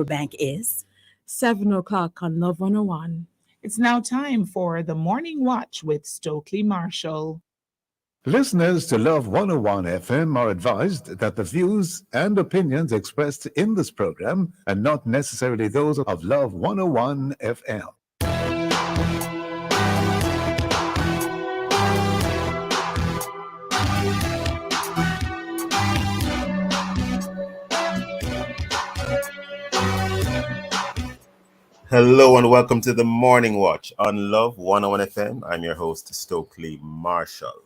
Bank is 7 o'clock on Love 101. It's now time for the Morning Watch with Stokeley Marshall. Listeners to Love 101 FM are advised that the views and opinions expressed in this program are not necessarily those of Love 101 FM. Hello and welcome to the Morning Watch on Love 101 FM. I'm your host, Stokeley Marshall.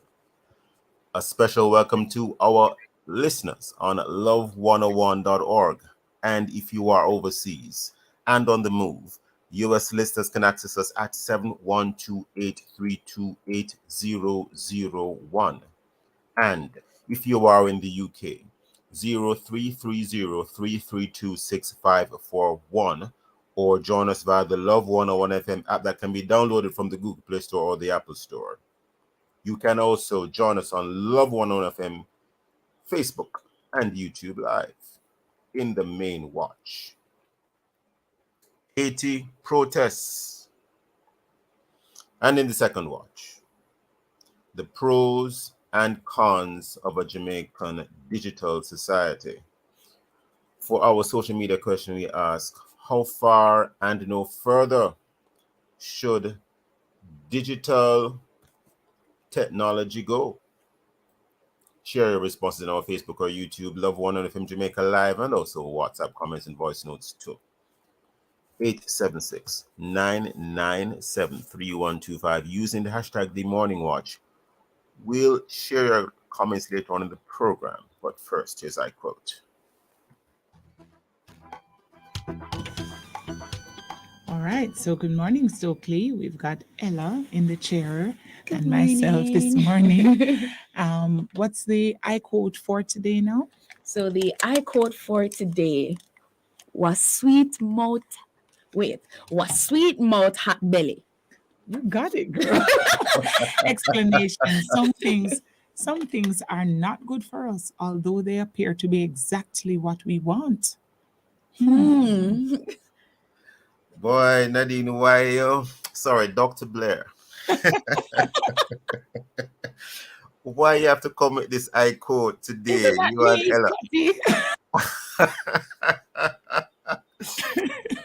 A special welcome to our listeners on love101.org. And if you are overseas and on the move, US listeners can access us at 712-832-8001. And if you are in the UK, 0330-332-6541, or join us via the Love 101 FM app that can be downloaded from the Google Play Store or the Apple Store. You can also join us on Love 101 FM, Facebook, and YouTube Live in the main watch. Haiti protests. And in the second watch, the pros and cons of a Jamaican digital society. For our social media question, we ask, how far and no further should digital technology go? Share your responses on our Facebook or YouTube, Love 101 FM Jamaica Live, and also WhatsApp comments and voice notes too. 876-997-3125 using the hashtag The Morning Watch. We'll share your comments later on in the program, but first, here's I quote. All right, so good morning, Stokeley. We've got Ella in the chair and myself this morning. What's the I quote for today now? so the I quote for today was sweet mouth hot belly. You got it, girl. Explanation. Some things are not good for us, although they appear to be exactly what we want. Boy, Nadine, why you? Sorry, Dr. Blair. Why you have to come with this I quote today? You and Ella.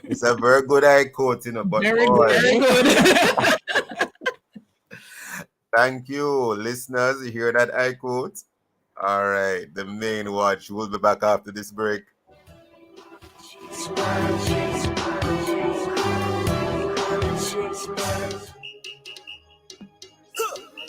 It's a very good I quote, but Very boy. good. Thank you, listeners. You hear that I quote? All right, the main watch. We'll be back after this break.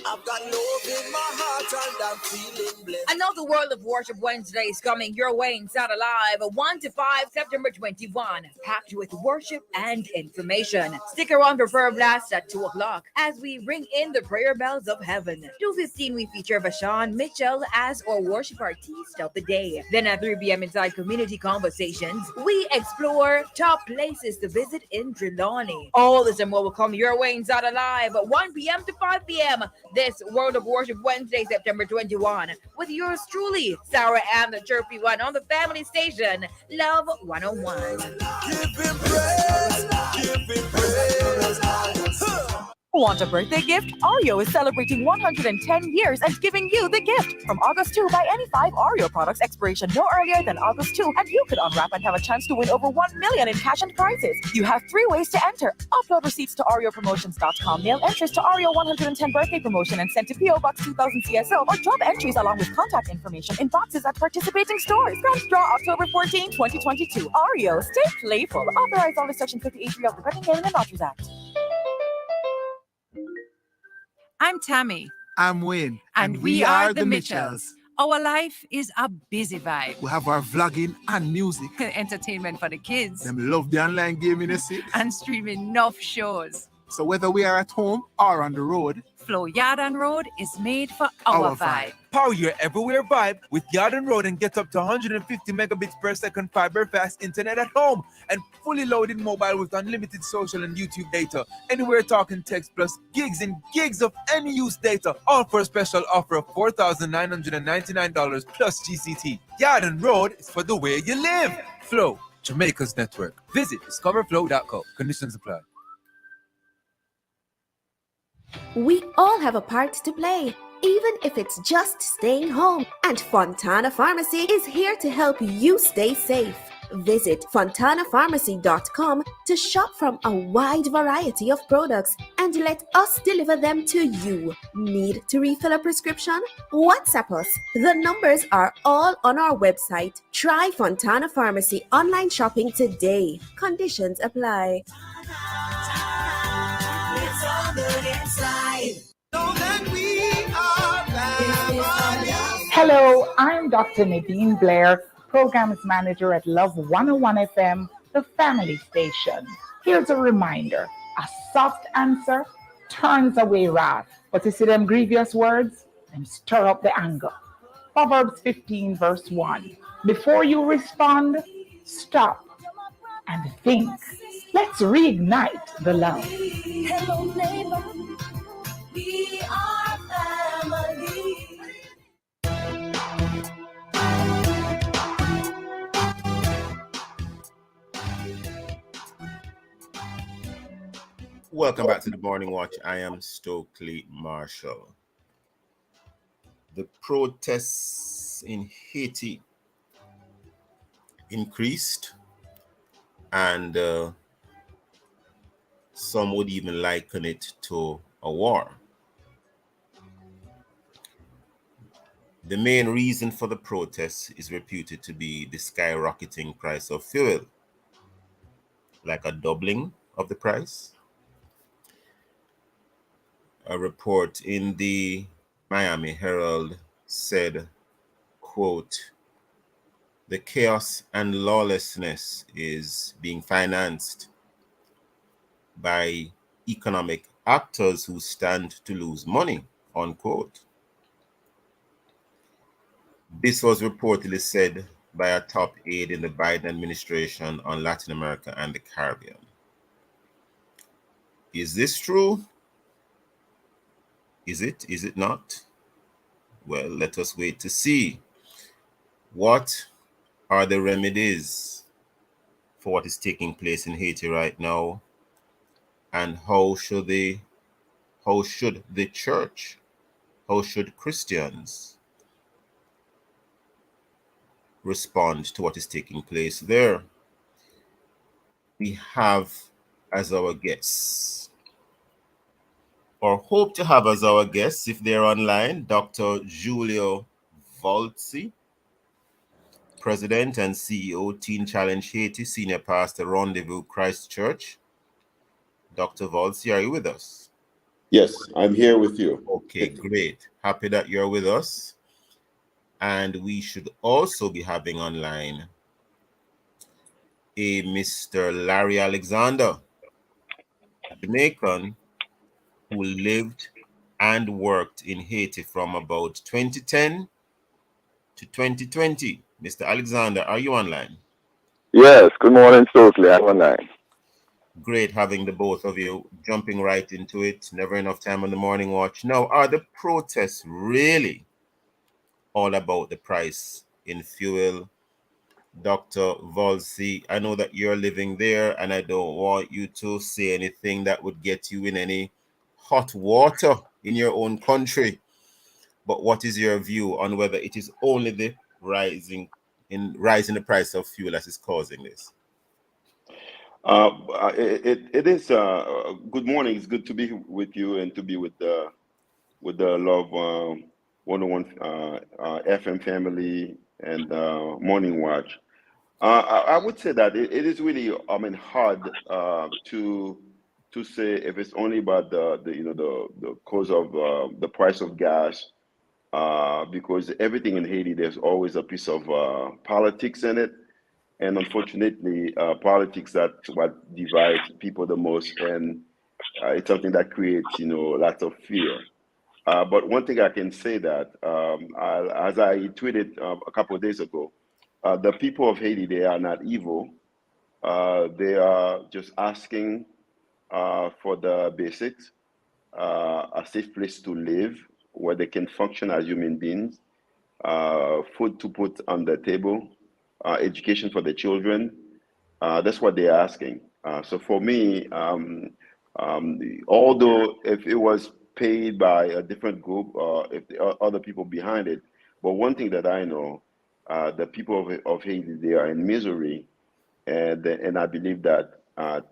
I've got love in my heart and I'm feeling blessed. Another World of Worship Wednesday is coming your way in Sada Live, 1 to 5, September 21, packed with worship and information. Stick around for prayer blast at 2 o'clock as we ring in the prayer bells of heaven. 2:15, we feature Vashawn Mitchell as our worship artist of the day. Then at 3 p.m. inside Community Conversations, we explore top places to visit in Trelawney. All this and more will come your way in Sada Live, 1 p.m. to 5 p.m. This World of Worship Wednesday, September 21, with yours truly, Sarah and the Chirpy One on the family station, Love 101. Give him praise, give him praise. Want a birthday gift? Oreo is celebrating 110 years and giving you the gift. From August 2, buy any 5 Oreo products, expiration no earlier than August 2, and you could unwrap and have a chance to win over $1 million in cash and prizes. You have 3 ways to enter. Upload receipts to OreoPromotions.com, mail entries to Oreo 110 birthday promotion and send to P.O. Box 2000 CSO, or drop entries along with contact information in boxes at participating stores. Grand draw October 14, 2022. Oreo, stay playful. Authorized under Section 58 of the Betting Gaming and Lotteries Act. I'm Tammy. I'm Wayne. And we are the Mitchells. Our life is a busy vibe. We have our vlogging and music. Entertainment for the kids. Them love the online gaming, you see. And streaming enough shows. So whether we are at home or on the road, Flow Yardan Road is made for our vibe. Power your everywhere vibe with Yardan Road and get up to 150 megabits per second fiber fast internet at home and fully loaded mobile with unlimited social and YouTube data. Anywhere talking text plus gigs and gigs of any use data. All for a special offer of $4,999 plus GCT. Yardan Road is for the way you live. Flow, Jamaica's network. Visit discoverflow.co. Conditions apply. We all have a part to play, even if it's just staying home. And Fontana Pharmacy is here to help you stay safe. Visit fontanapharmacy.com to shop from a wide variety of products and let us deliver them to you. Need to refill a prescription? WhatsApp us. The numbers are all on our website. Try Fontana Pharmacy online shopping today. Conditions apply. It's all good inside. Know that we are family. Hello, I'm Dr. Nadine Blair, Programs Manager at Love 101 FM, the family station. Here's a reminder, a soft answer turns away wrath, but you see them grievous words, them stir up the anger. Proverbs 15 verse 1. Before you respond, stop and think. Let's reignite the love. Hello, neighbor. We are family. Welcome back to the Morning Watch. I am Stokeley Marshall. The protests in Haiti increased, and some would even liken it to a war. The main reason for the protests is reputed to be the skyrocketing price of fuel, like a doubling of the price. A report in the Miami Herald said, quote, "The chaos and lawlessness is being financed by economic actors who stand to lose money," unquote. This was reportedly said by a top aide in the Biden administration on Latin America and the Caribbean. Is this true? Is it not? Well, let us wait to see. What are the remedies for what is taking place in Haiti right now? And how should the church, how should Christians respond to what is taking place there? We have as our guests, or hope to have as our guests, if they're online, Dr. Giulio Volzi, President and CEO, Teen Challenge Haiti, Senior Pastor, Rendezvous Christ Church. Dr. Volzi, are you with us? Yes, I'm here with you. Okay, great. Happy that you're with us. And we should also be having online a Mr. Larry Alexander, a Jamaican who lived and worked in Haiti from about 2010 to 2020. Mr. Alexander, are you online? Yes, good morning, Stokeley. I'm online. Great having the both of you. Jumping right into it. Never enough time on the Morning Watch. Now, are the protests really all about the price in fuel? Dr. Volzi, I know that you're living there, and I don't want you to say anything that would get you in any hot water in your own country. But what is your view on whether it is only the rising the price of fuel that is causing this? It is good morning. It's good to be with you and to be with the Love 101 FM family and Morning Watch. I would say that it is really hard to say if it's only about the cause of the price of gas, because everything in Haiti there's always a piece of politics in it. And unfortunately, politics, that's what divides people the most, and it's something that creates, lots of fear. But one thing I can say that, as I tweeted a couple of days ago, the people of Haiti, they are not evil. They are just asking for the basics, a safe place to live where they can function as human beings, food to put on the table, education for the children, That's what they're asking. So for me, although if it was paid by a different group or if there are other people behind it, but one thing that I know, the people of Haiti, they are in misery, and I believe that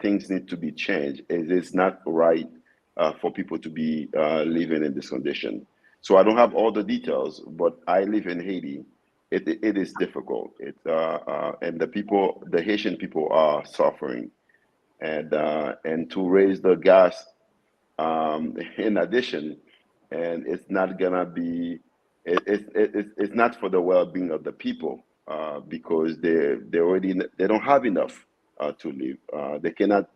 things need to be changed. It is not right for people to be living in this condition. So I don't have all the details, but I live in Haiti. It is difficult. And the people, the Haitian people, are suffering, and to raise the gas in addition, and it's not gonna be it's not for the well-being of the people because they don't have enough to live. They cannot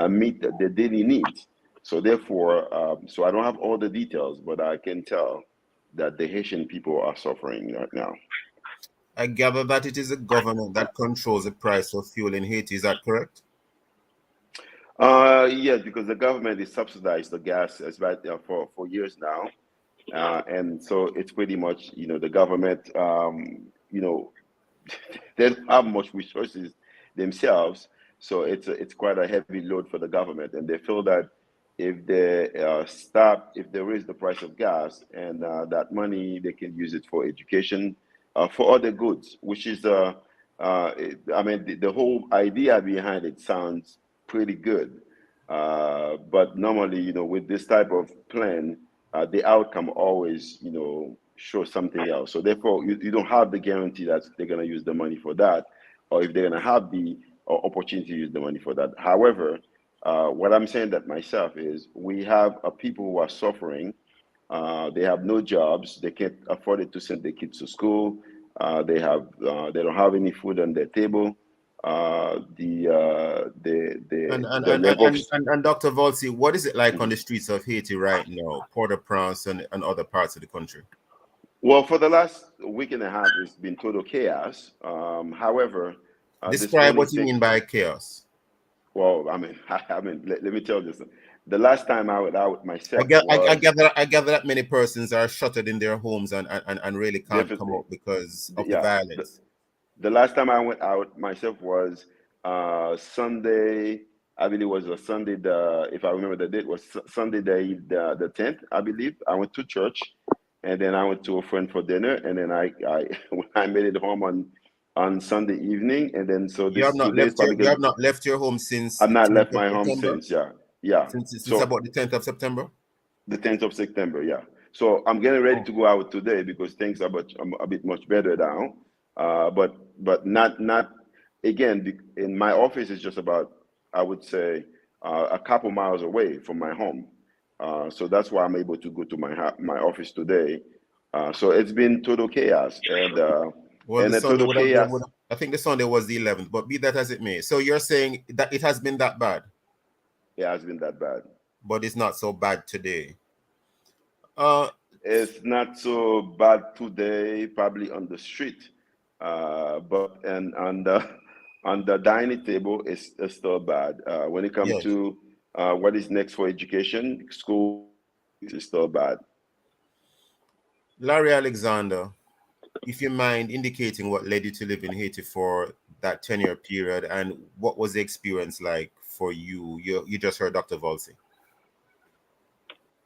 meet their daily needs. So therefore, so I don't have all the details, but I can tell that the Haitian people are suffering right now. I gather that it is the government that controls the price of fuel in Haiti. Is that correct? Yes, because the government is subsidized the gas as right for years now, and so it's pretty much the government they don't have much resources themselves, so it's quite a heavy load for the government, and they feel that if they raise the price of gas and that money they can use it for education, for other goods, which is I mean the whole idea behind it sounds pretty good, but normally with this type of plan, the outcome always shows something else. So therefore, you don't have the guarantee that they're going to use the money for that, or if they're going to have the opportunity to use the money for that. However, what I'm saying that myself is we have people who are suffering. They have no jobs. They can't afford it to send their kids to school. They don't have any food on their table. The level of And Dr. Volsi, what is it like on the streets of Haiti right now, Port-au-Prince and other parts of the country? well, for the last week and a half, it's been total chaos. However, this Describe morning what you thing. mean by chaos. Well, I mean, let me tell you this. The last time I was out I myself gather, was I gather that many persons are shuttered in their homes and really can't come definitely, out because of the yeah. violence. The last time I went out myself was Sunday. I believe it was a Sunday. If I remember the date was Sunday the 10th. I believe I went to church, and then I went to a friend for dinner, and then I when I made it home on Sunday evening, and then so You have this not today is left your probably gonna. home since I've the not 10th left of my home September. since. Yeah, yeah. Since So about the 10th of September. the 10th of September, yeah. So I'm getting ready to go out today because things are a bit much better now. But not again in my office is just about, I would say, a couple miles away from my home. So that's why I'm able to go to my office today. So it's been total chaos, Well, the and a Sunday total would have been. chaos. I think the Sunday was the 11th, but be that as it may. So you're saying that it has been that bad, It has been that bad. but it's not so bad today. Uh, It's not so bad today, probably on the street, but and on the on the dining table, it's still bad. When it comes yes. to what is next for education, school, it's still bad. Larry Alexander, if you mind indicating what led you to live in Haiti for that 10-year period and what was the experience like for you? You just heard Dr. Volsi.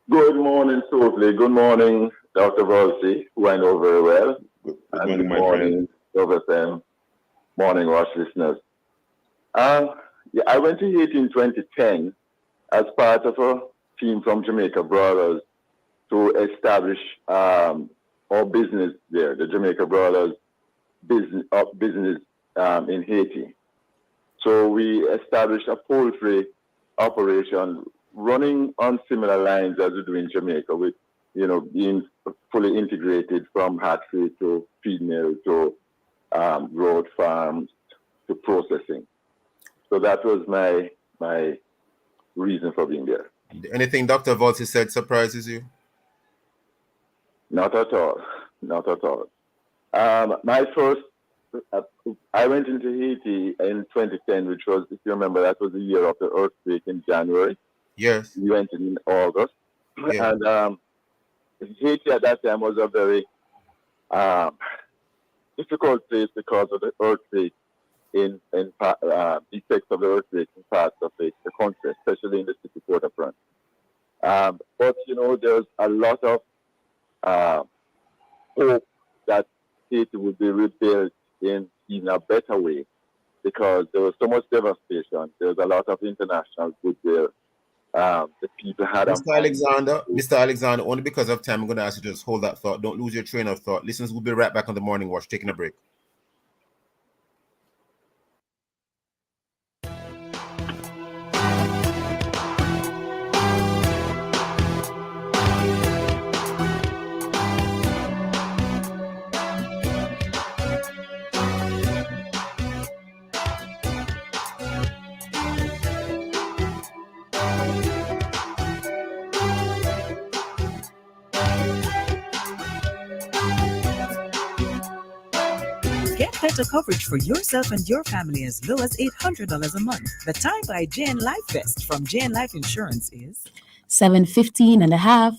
Good morning, Stokeley. Good morning, Dr. Volsi, who I know very well. Good And morning, good my friend. morning, WFM Morning Watch listeners. Yeah, I went to Haiti in 2010 as part of a team from Jamaica Brothers to establish our business there, the Jamaica Brothers business in Haiti. So we established a poultry operation running on similar lines as we do in Jamaica, with being fully integrated from hatchery to feed mill to road farms to processing. So that was my reason for being there. Anything Dr. Volsi said surprises you? Not at all. Not at all. My first, I went into Haiti in 2010, which was, if you remember, that was the year of the earthquake in January. Yes. We went in August. Yeah. And Haiti at that time was a very difficult place because of the earthquake effects of the earthquake in parts of the country, especially in the city Port-au-Prince. But there's a lot of hope that Haiti will be rebuilt in a better way because there was so much devastation. There's a lot of international goodwill. The people had Mr. Alexander, only because of time, I'm going to ask you to just hold that thought. Don't lose your train of thought. Listeners, we'll be right back on the Morning Watch, taking a break. Get better coverage for yourself and your family as low as $800 a month. The time buy JN Life Vest from JN Life Insurance is $715 and a half.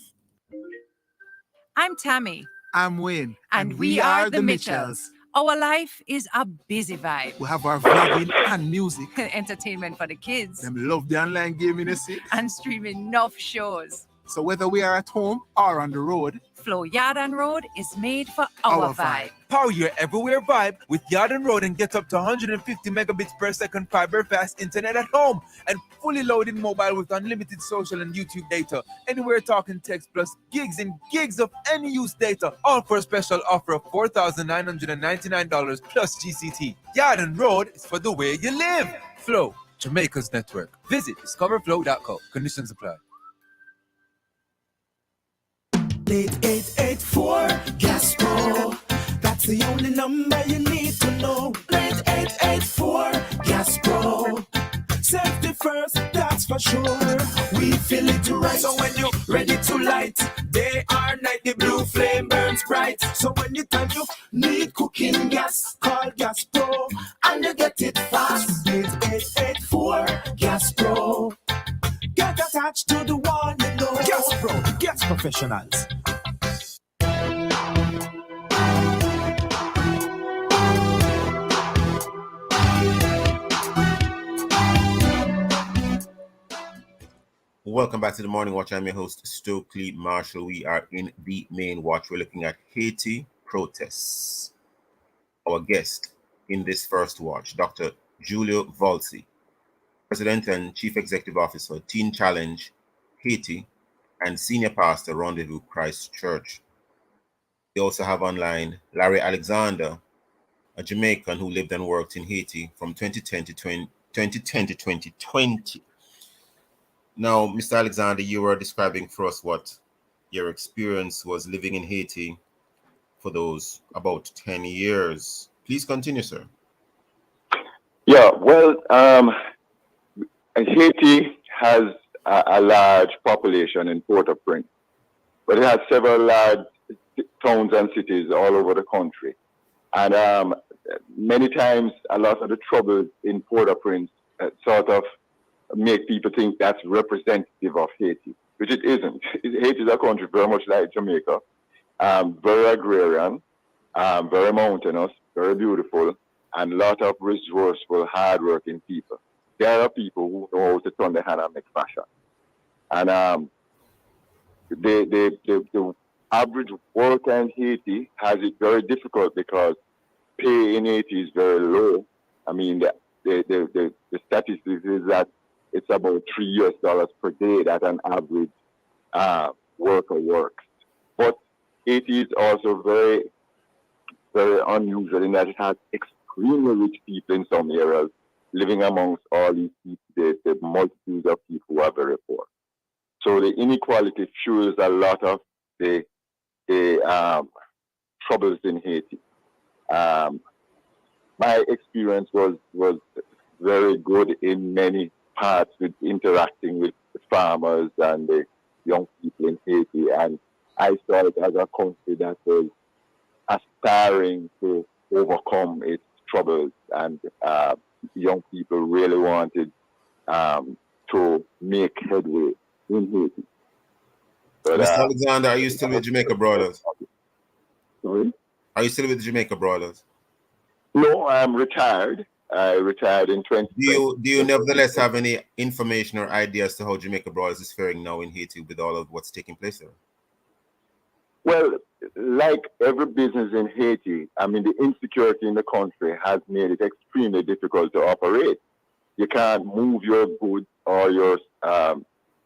I'm Tammy. I'm Wayne. And we are the Mitchells. Our life is a busy vibe. We have our vlogging and music. Entertainment for the kids. Them love the online gaming, you see. And streaming enough shows. So whether we are at home or on the road, Flow Yard and Road is made for our vibe. Power your everywhere vibe with Yard and Road and get up to 150 megabits per second fiber fast internet at home and fully loaded mobile with unlimited social and YouTube data. Anywhere talking text plus gigs and gigs of any use data. All for a special offer of $4,999 plus GCT. Yard and Road is for the way you live. Flow, Jamaica's network. Visit discoverflow.co. Conditions apply. 8884 Gas Pro. That's the only number you need to know. 8884 Gas Pro. Safety first, that's for sure. We feel it right. So when you're ready to light, day or night, the blue flame burns bright. So when you time you need cooking gas, call Gas Pro and you get it fast. 8884 Gas Pro. Get attached to the one you know. Gas Pro, gas professionals. Welcome back to the Morning Watch. I'm your host, Stokeley Marshall. We are in the main watch. We're looking at Haiti protests. Our guest in this first watch, Dr. Julio Volsi, President and Chief Executive Officer, Teen Challenge Haiti, and Senior Pastor, Rendezvous Christ Church. We also have online Larry Alexander, a Jamaican who lived and worked in Haiti from 2010 to 2020. Now, Mr. Alexander, you were describing for us what your experience was living in Haiti for those about 10 years. Please continue, sir. Yeah, well, Haiti has a large population in Port-au-Prince, but it has several large towns and cities all over the country. And many times, a lot of the troubles in Port-au-Prince sort of make people think that's representative of Haiti, which it isn't. Haiti is a country very much like Jamaica, very agrarian, very mountainous, very beautiful, and a lot of resourceful, hardworking people. There are people who know how to turn their hand and make fashion. And the average worker in Haiti has it very difficult because pay in Haiti is very low. I mean, the statistics is that it's about $3 per day that an average worker works. But Haiti is also very, very unusual in that it has extremely rich people in some areas living amongst all these people, the multitudes of people who are very poor. So the inequality fuels a lot of the troubles in Haiti. My experience was very good in many parts with interacting with the farmers and the young people in Haiti, and I saw it as a country that was aspiring to overcome its troubles, and young people really wanted to make headway in Haiti. But, Mr. Alexander, are you still with Jamaica Brothers? Sorry? Are you still with the Jamaica Brothers? No, I'm retired. I retired in 2020. Do you nevertheless have any information or ideas to how Jamaica Brothers is faring now in Haiti with all of what's taking place there? Well, like every business in Haiti, I mean, the insecurity in the country has made it extremely difficult to operate. You can't move your goods or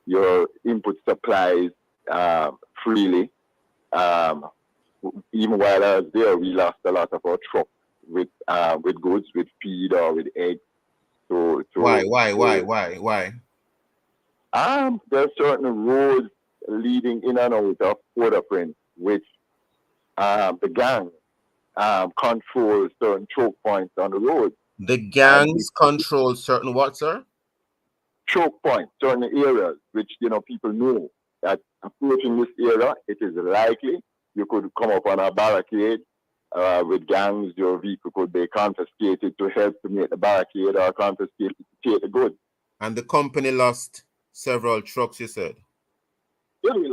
your input supplies freely. Um, Even while I was there, we lost a lot of our trucks with goods, with feed or with eggs. Why? There are certain roads leading in and out of Port-au-Prince, which the gang control certain choke points on the road. The gangs control certain what, sir? Choke points, certain areas, which people know that approaching this area, it is likely you could come up on a barricade with gangs. Your vehicle could be confiscated to help to make the barricade or confiscated to take the goods. And the company lost several trucks, you said? Yeah, we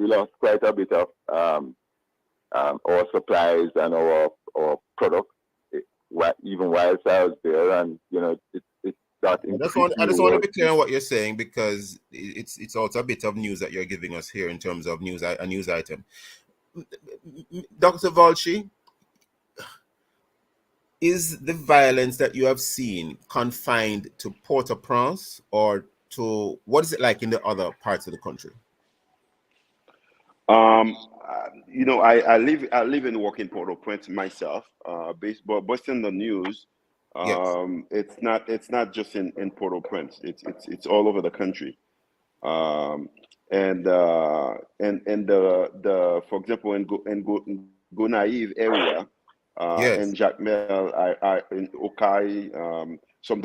lost quite a bit of our supplies and our products, even while I was there, and it's that. I just want to be clear on what you're saying, because it's also a bit of news that you're giving us here in terms of a news item. Dr. Volchi, is the violence that you have seen confined to Port-au-Prince, or to what is it like in the other parts of the country? I live and work in Port-au-Prince myself. But in the news, yes. It's not just in Port-au-Prince. It's all over the country. And the for example in Gonaïve area, yes. in Jacmel, in Okai. So I'm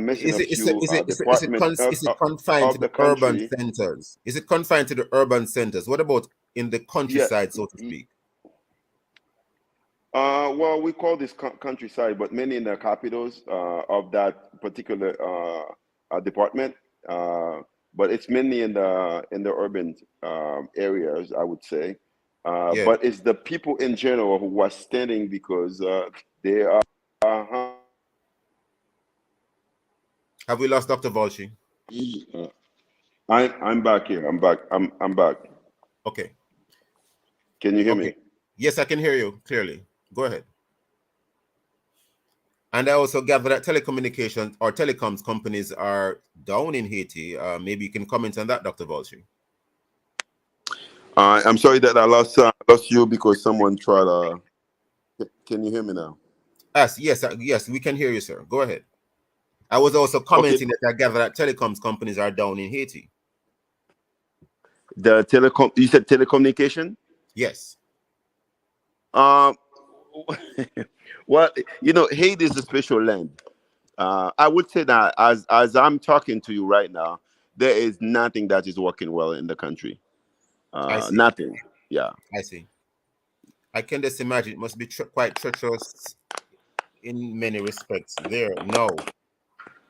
missing a few departments is it confined to the urban centers? Is it confined to the urban centers? What about in the countryside, so to speak? Well, we call this countryside, but many in the capitals of that particular department. But it's mainly in the urban areas, I would say. Yeah. But it's the people in general who are standing because they are. Have we lost Dr. Volchi? I'm back here. I'm back. I'm back. Okay. Can you hear me? Yes, I can hear you clearly. Go ahead. And I also gather that telecommunications or telecoms companies are down in Haiti. Maybe you can comment on that, Dr. Volchi. I'm sorry that I lost you because someone tried to. Can you hear me now? Yes, we can hear you, sir. Go ahead. I was also commenting that I gather that telecoms companies are down in Haiti. You said telecommunication? Yes. Well, Haiti is a special land. I would say that as I'm talking to you right now, there is nothing that is working well in the country. I see. Nothing. Yeah. I see. I can just imagine it must be quite treacherous in many respects there. No.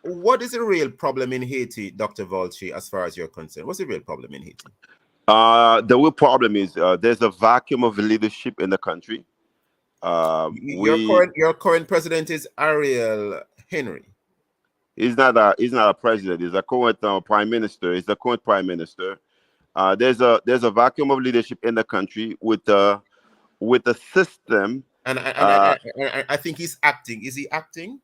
What is the real problem in Haiti, Dr. Volchi, as far as you're concerned? What's the real problem in Haiti? The real problem is there's a vacuum of leadership in the country. Your current president is Ariel Henry. He's not a president. He's a current prime minister. He's the current prime minister. There's a vacuum of leadership in the country with the system. And I think he's acting. Is he acting?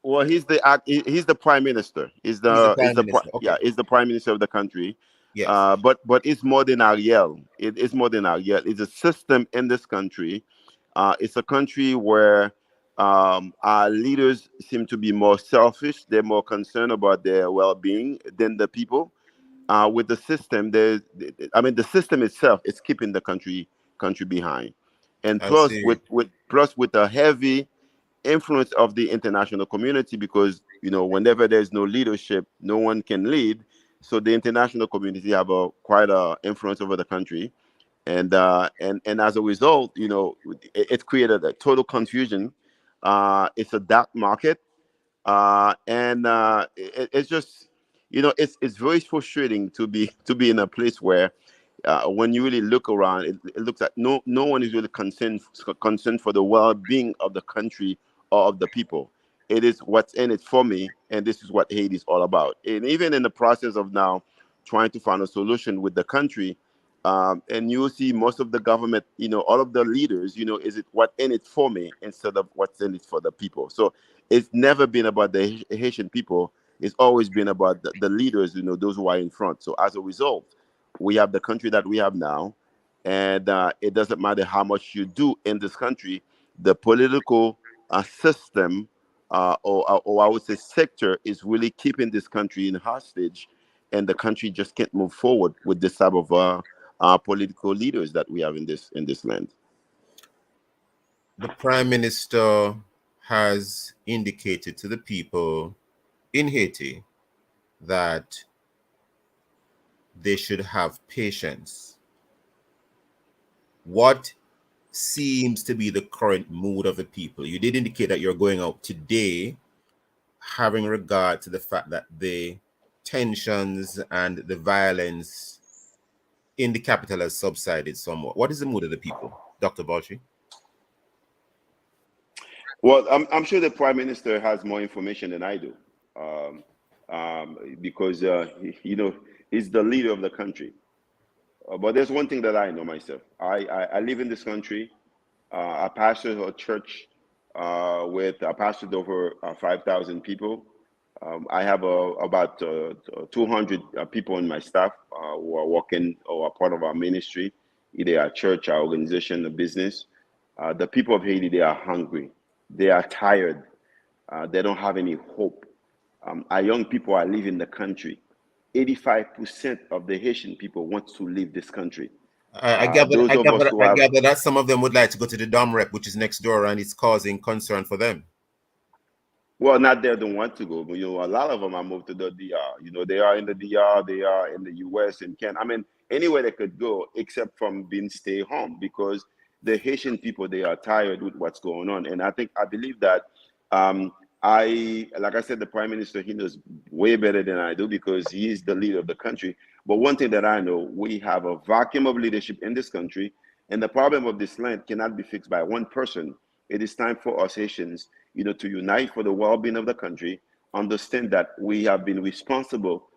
Well, he's the prime minister. He's the prime minister of the country. Yes. But it's more than Ariel. It's more than Ariel. It's a system in this country. It's a country where our leaders seem to be more selfish. They're more concerned about their well-being than the people. With the system, the system itself is keeping the country behind, and plus with a heavy influence of the international community, because whenever there's no leadership, no one can lead. So the international community have quite a influence over the country, and as a result, it created a total confusion. It's a dark market, and it's just it's very frustrating to be in a place where when you really look around, it looks like no one is really concerned for the well-being of the country or of the people. It is what's in it for me, and this is what Haiti is all about. And even in the process of now trying to find a solution with the country, and you will see most of the government, all of the leaders, is it what in it for me instead of what's in it for the people. So it's never been about the Haitian people. It's always been about the leaders, those who are in front. So as a result, we have the country that we have now, and it doesn't matter how much you do in this country, the political system, or I would say sector, is really keeping this country in hostage, and the country just can't move forward with this type of political leaders that we have in this land. The Prime Minister has indicated to the people in Haiti that they should have patience. What seems to be the current mood of the people? You did indicate that you're going out today, having regard to the fact that the tensions and the violence in the capital has subsided somewhat. What is the mood of the people, Dr. Balchi? Well, I'm sure the Prime Minister has more information than I do, because he's the leader of the country. But there's one thing that I know myself. I live in this country. I pastor a church with I pastored over 5,000 people. I have about 200 people in my staff who are working or are part of our ministry, either our church, our organization, the business. The people of Haiti, they are hungry. They are tired. They don't have any hope. Our young people are leaving the country. 85% of the Haitian people want to leave this country. I gather have that some of them would like to go to the Dom Rep, which is next door, and it's causing concern for them. Well, not they don't want to go, but a lot of them are moved to the DR. They are in the DR, they are in the US and Canada. I mean, anywhere they could go except from being stay home, because the Haitian people, they are tired with what's going on. And I believe that like I said, the Prime Minister, he knows way better than I do because he is the leader of the country. But one thing that I know, we have a vacuum of leadership in this country, and the problem of this land cannot be fixed by one person. It is time for us Haitians, to unite for the well-being of the country, understand that we have been responsible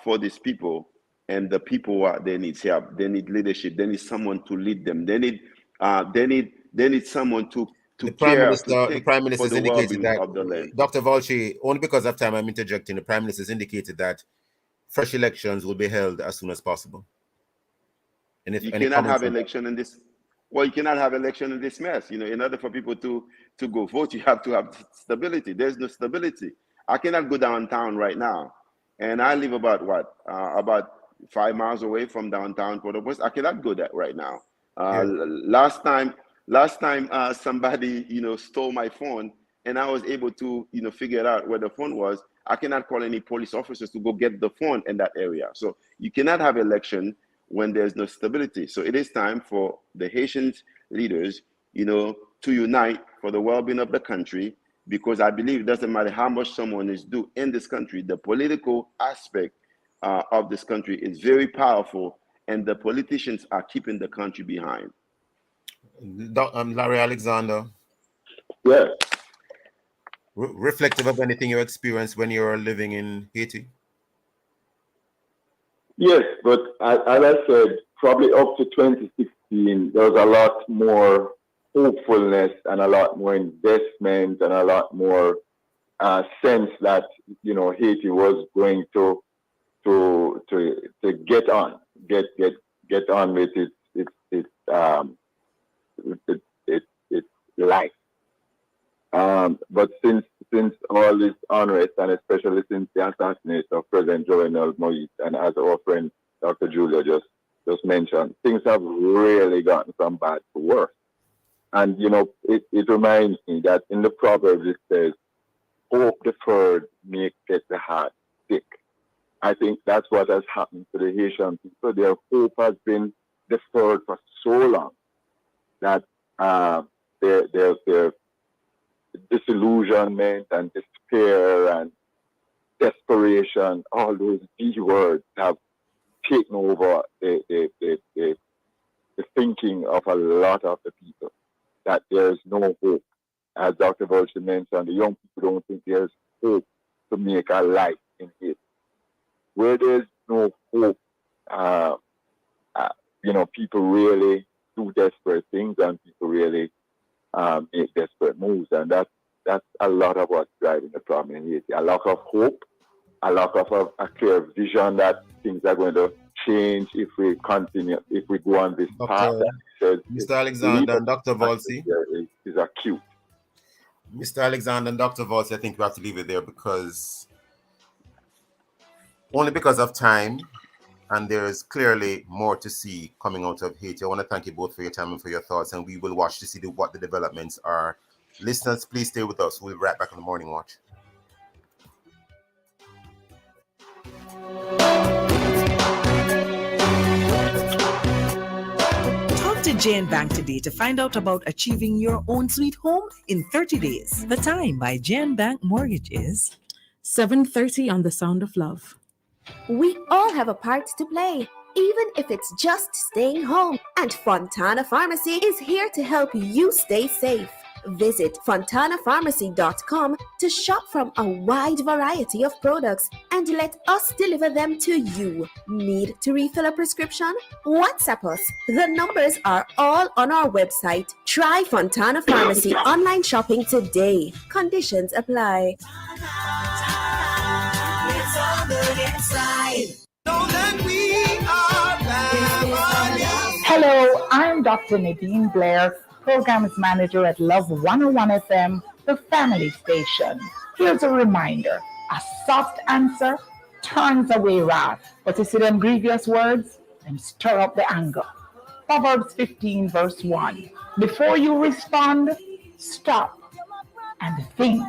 for these people, and the people they need help, they need leadership, they need someone to lead them, they need someone to The Prime care, Minister, to the think Prime for Minister has the indicated well-being that, of the land. Dr. Valchi, only because of time I'm interjecting, the Prime Minister has indicated that fresh elections will be held as soon as possible. And if You any cannot comments have on that? election in this. Well, you cannot have election in this mess. In order for people to go vote, you have to have stability. There's no stability. I cannot go downtown right now, and I live about about 5 miles away from downtown Port-au-Prince. I cannot go that right now. Yeah. Last time, somebody stole my phone, and I was able to figure out where the phone was. I cannot call any police officers to go get the phone in that area. So you cannot have election when there's no stability. So it is time for the Haitian leaders, to unite for the well-being of the country, because I believe it doesn't matter how much someone is due in this country, the political aspect of this country is very powerful, and the politicians are keeping the country behind. Larry Alexander. Yes. Reflective of anything you experienced when you were living in Haiti? Yes, but as I said, probably up to 2016, there was a lot more hopefulness and a lot more investment and a lot more sense that Haiti was going to get on with its life. But since all this unrest, and especially since the assassination of President Jovenel Moïse, and as our friend Dr. Julia just mentioned, things have really gotten from bad to worse. And it reminds me that in the Proverbs it says, "Hope deferred makes the heart sick." I think that's what has happened to the Haitian people. Their hope has been deferred for so long that their disillusionment and despair and desperation, all those B words have taken over the thinking of a lot of the people, that there is no hope. as Dr. Vulture mentioned, the young people don't think there's hope to make a life in Haiti. Where there's no hope, uh, people really do desperate things and people really make desperate moves. And that's a lot of what's driving the problem in Haiti. A lack of hope, a lack of a clear vision that things are going to change if we continue, if we go on this path. Mr. Alexander and Dr. Volsi is acute. Mr. Alexander and Dr. Volsi, I think we have to leave it there because of time, and there's clearly more to see coming out of Haiti. I want to thank you both for your time and for your thoughts, and we will watch to see what the developments are. Listeners, please stay with us. We'll be right back on the Morning Watch. Talk to Jane Bank today to find out about achieving your own sweet home in 30 days. The time by Jane Bank Mortgage is 7:30 on The Sound of Love. We all have a part to play, even if it's just staying home. And Fontana Pharmacy is here to help you stay safe. Visit fontanapharmacy.com to shop from a wide variety of products and let us deliver them to you. Need to refill a prescription? WhatsApp us. The numbers are all on our website. Try Fontana Pharmacy online shopping today. Conditions apply. It's on the inside. Know that we are family. Hello, I'm Dr. Nadine Blair, Programs Manager at Love 101 FM, the family station. Here's a reminder, a soft answer turns away wrath. But you see them grievous words, them stir up the anger. Proverbs 15 verse 1. Before you respond, stop and think.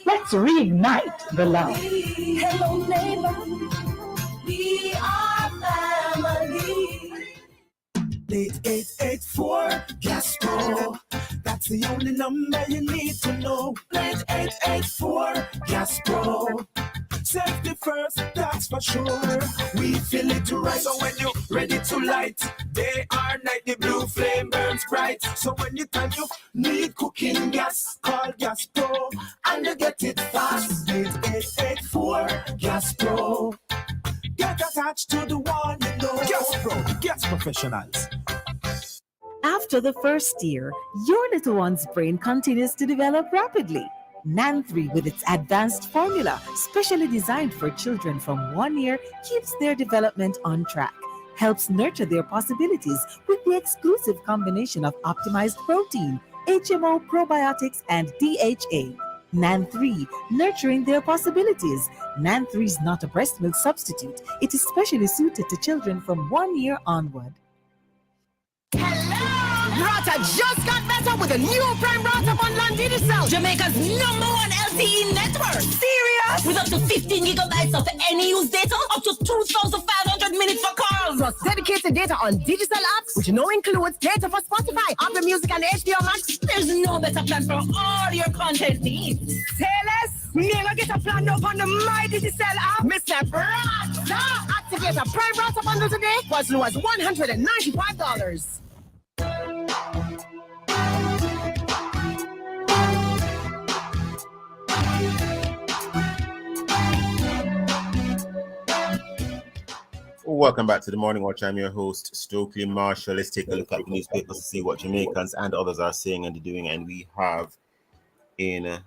Let's reignite the love. Hello, neighbor. We are family. 8884 Gastro. That's the only number you need to know. 8884 Gastro. Safety first, that's for sure. We feel it right. So when you're ready to light, day or night, the blue flame burns bright. So when you need cooking gas, call Gas Pro and you get it fast. 8884 Gas Pro. Get attached to the one you know. Gas Pro, gas professionals. After the first year, your little one's brain continues to develop rapidly. NAN3 with its advanced formula, specially designed for children from 1 year, keeps their development on track, helps nurture their possibilities with the exclusive combination of optimized protein, HMO, probiotics, and DHA. NAN3, nurturing their possibilities. NAN3 is not a breast milk substitute. It is specially suited to children from 1 year onward. Rata just got better with a new Prime Rata on Digicel, Jamaica's #1 LTE network. Serious? With up to 15 gigabytes of any use data, up to 2,500 minutes for calls. Plus dedicated data on Digicel apps, which now includes data for Spotify, Apple Music, and HBO Max. There's no better plan for all your content needs. Say less. Never get a plan up on the My Digicel app. Mr. Rata! Activate a Prime Rata bundle today for as low as $195. Welcome back to the Morning Watch. I'm your host, Stokeley Marshall. Let's take a look at the newspapers to see what Jamaicans and others are saying and doing. And we have in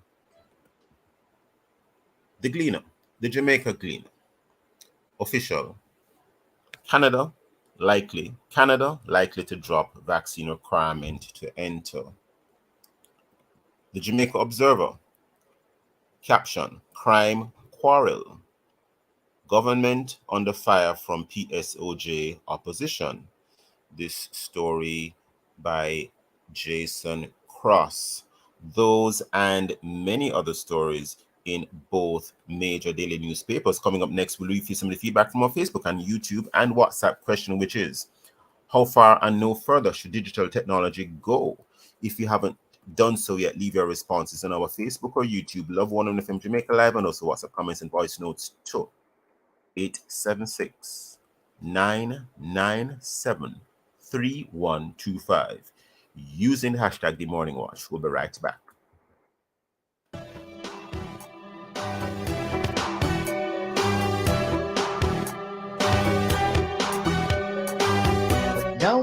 the Gleaner, the Jamaica Gleaner, official, Canada likely to drop vaccine requirement to enter. The Jamaica Observer, caption, crime quarrel. Government under fire from PSOJ opposition. This story by Jason Cross. Those and many other stories in both major daily newspapers. Coming up next, we'll review some of the feedback from our Facebook and YouTube and WhatsApp question, which is, how far and no further should digital technology go? If you haven't done so yet, leave your responses on our Facebook or YouTube, Love 101 FM Jamaica Live, and also WhatsApp comments and voice notes too. 876-997-3125 using the hashtag The Morning Watch. We'll be right back.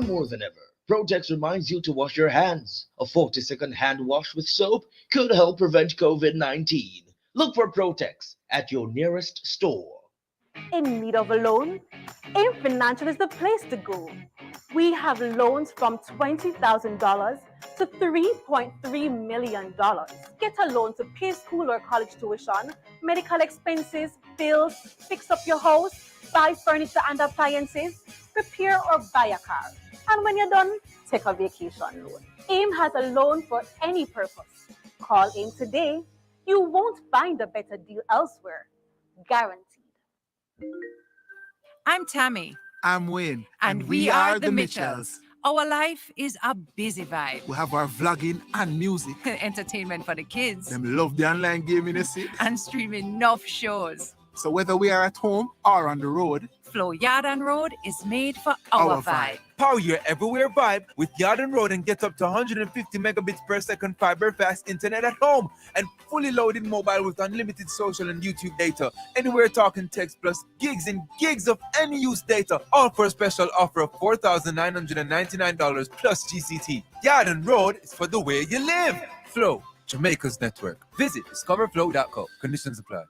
Now more than ever, Protex reminds you to wash your hands. A 40-second hand wash with soap could help prevent COVID 19. Look for Protex at your nearest store. In need of a loan? AIM Financial is the place to go. We have loans from $20,000 to $3.3 million. Get a loan to pay school or college tuition, medical expenses, bills, fix up your house, buy furniture and appliances, repair or buy a car. And when you're done, take a vacation loan. AIM has a loan for any purpose. Call AIM today. You won't find a better deal elsewhere. Guaranteed. I'm Tammy. I'm Wayne. And we are the Mitchells. Our life is a busy vibe. We have our vlogging and music. Entertainment for the kids. Them love the online gaming, you see. And streaming enough shows. So whether we are at home or on the road, Flow Yard and Road is made for our vibe. Power your everywhere vibe with Yard and Road and get up to 150 megabits per second fiber fast internet at home and fully loaded mobile with unlimited social and YouTube data. Anywhere talking text plus gigs and gigs of any use data. All for a special offer of $4,999 plus GCT. Yard and Road is for the way you live. Flow, Jamaica's network. Visit discoverflow.co. Conditions apply.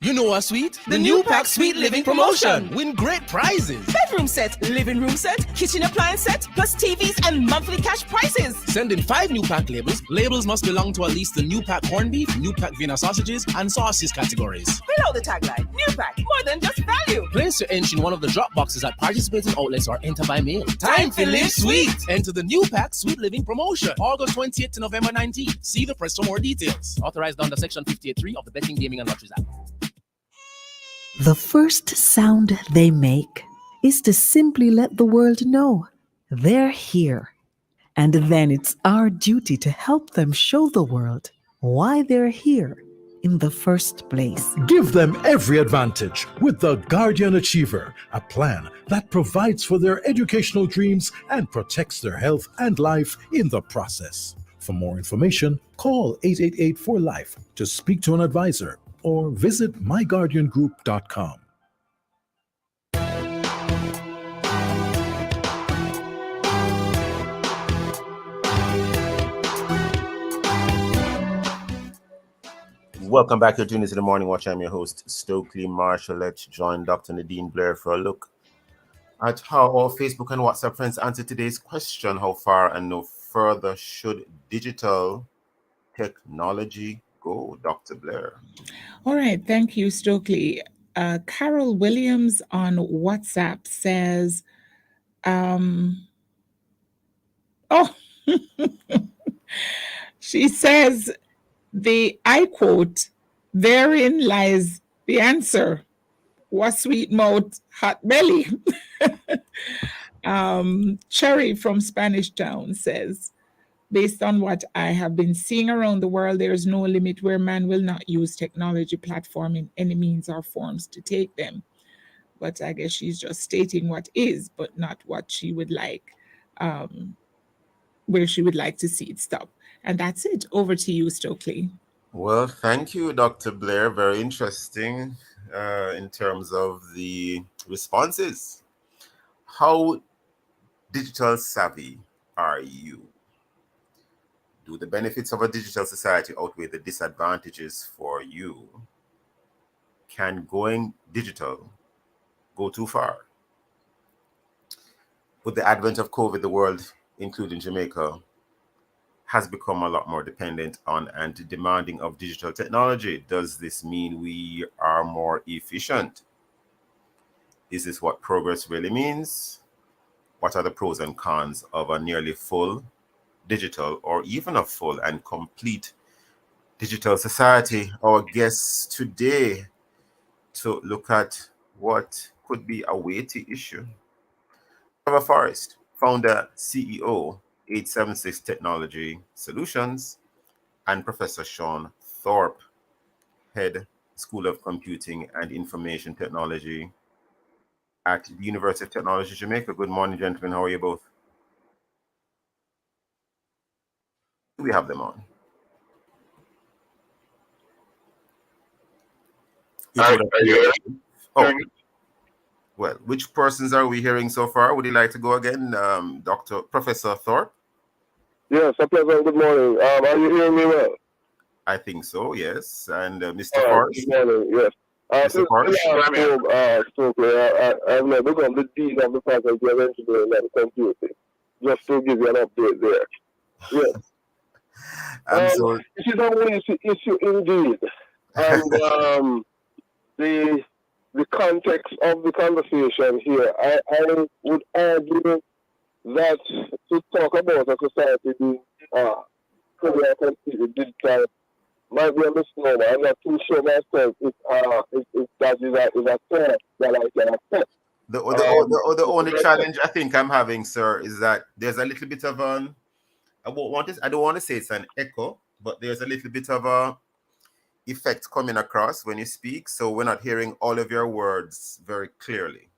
You know our suite? The new pack Sweet Living promotion. Win great prizes. Bedroom set, living room set, kitchen appliance set, plus TVs and monthly cash prizes. Send in 5 new pack labels. Labels must belong to at least the new pack corned beef, new pack Vienna sausages, and sauces categories. Below the tagline, new pack, more than just value. Place your entry in one of the drop boxes at participating outlets or enter by mail. Time to live sweet. Enter the new pack Sweet Living promotion. August 28th to November 19th. See the press for more details. Authorized under Section 58.3 of the Betting, Gaming and Lotteries Act. The first sound they make is to simply let the world know they're here. And then it's our duty to help them show the world why they're here in the first place. Give them every advantage with the Guardian Achiever, a plan that provides for their educational dreams and protects their health and life in the process. For more information, call 888-4LIFE to speak to an advisor or visit myguardiangroup.com. Welcome back. You're tuning to the Morning Watch. I'm your host, Stokeley Marshall. Let's join Dr. Nadine Blair for a look at how our Facebook and WhatsApp friends answer today's question: how far and no further should digital technology go, Dr. Blair? All right. Thank you, Stokeley. Carol Williams on WhatsApp says, she says, I quote, "Therein lies the answer. Was sweet mouth, hot belly." Cherry from Spanish Town says, "Based on what I have been seeing around the world, there is no limit where man will not use technology platform in any means or forms to take them." But I guess she's just stating what is, but not what she would like, where she would like to see it stop. And that's it. Over to you, Stokeley. Well, thank you, Dr. Blair. Very interesting in terms of the responses. How digital savvy are you? Do the benefits of a digital society outweigh the disadvantages for you? Can going digital go too far? With the advent of COVID, the world, including Jamaica, has become a lot more dependent on and demanding of digital technology. Does this mean we are more efficient? Is this what progress really means? What are the pros and cons of a nearly full digital or even a full and complete digital society? Our guests today to look at what could be a weighty issue. Trevor Forrest, founder, CEO, 876 Technology Solutions, and Professor Sean Thorpe, head School of Computing and Information Technology at the University of Technology, Jamaica. Good morning, gentlemen. How are you both? We have them on. Oh, Well, which persons are we hearing so far? Would you like to go again, Dr. Professor Thorpe? Yes, President, good morning. Are you hearing me well? I think so, yes. And Mr. All right, Forrest? good morning, yes. Mr. Forrest? Stokeley, I've now become the dean of the faculty of engineering and computing, just to give you an update there. Yes. This is a weighty issue indeed. And the context of the conversation here, I would argue that to talk about a society being fully and completely digital might be a misnomer. I'm not too sure myself if that is a threat that I can accept. The only challenge I think I'm having, sir, is that there's a little bit of an I don't want to say it's an echo, but there's a little bit of a effect coming across when you speak, so we're not hearing all of your words very clearly.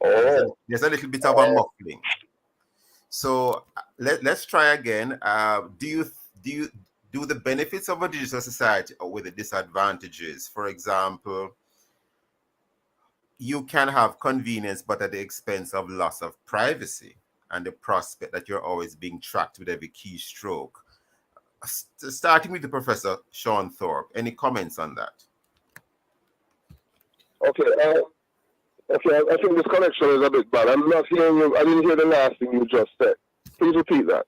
There's a little bit of a muffling. So let's try again. Do the benefits of a digital society outweigh the disadvantages? For example, you can have convenience, but at the expense of loss of privacy and the prospect that you're always being tracked with every keystroke. Starting with the Professor Sean Thorpe, any comments on that? Okay, I think this connection is a bit bad. I'm not hearing you. I didn't hear the last thing you just said. Please repeat that.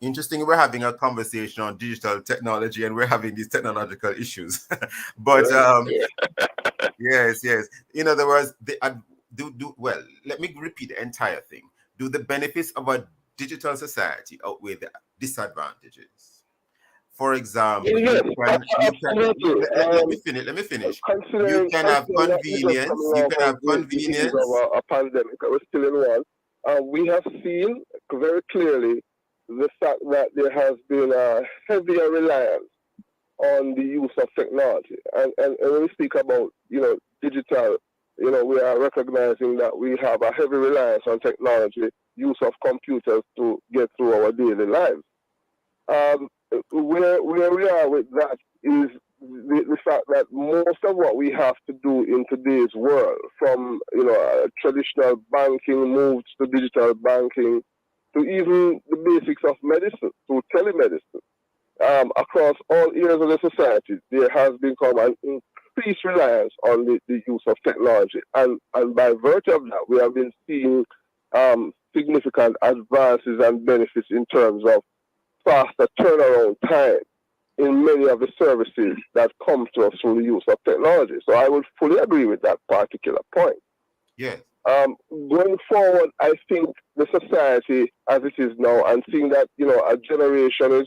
Interesting, we're having a conversation on digital technology and we're having these technological issues. But yes. In other words, well, let me repeat the entire thing. Do the benefits of a digital society outweigh the disadvantages? For example, let me finish. You can have convenience. You can have convenience. Of a pandemic, we're still in one. We have seen very clearly the fact that there has been a heavier reliance on the use of technology. And when we speak about, digital, we are recognizing that we have a heavy reliance on technology, use of computers to get through our daily lives. Where we are with that is the fact that most of what we have to do in today's world, from traditional banking moves to digital banking, to even the basics of medicine, to telemedicine, across all areas of the society, there has become an increased reliance on the use of technology, and by virtue of that, we have been seeing significant advances and benefits in terms of faster turnaround time in many of the services that come to us through the use of technology. So I would fully agree with that particular point. Yes. Going forward, I think the society as it is now, and seeing that a generation of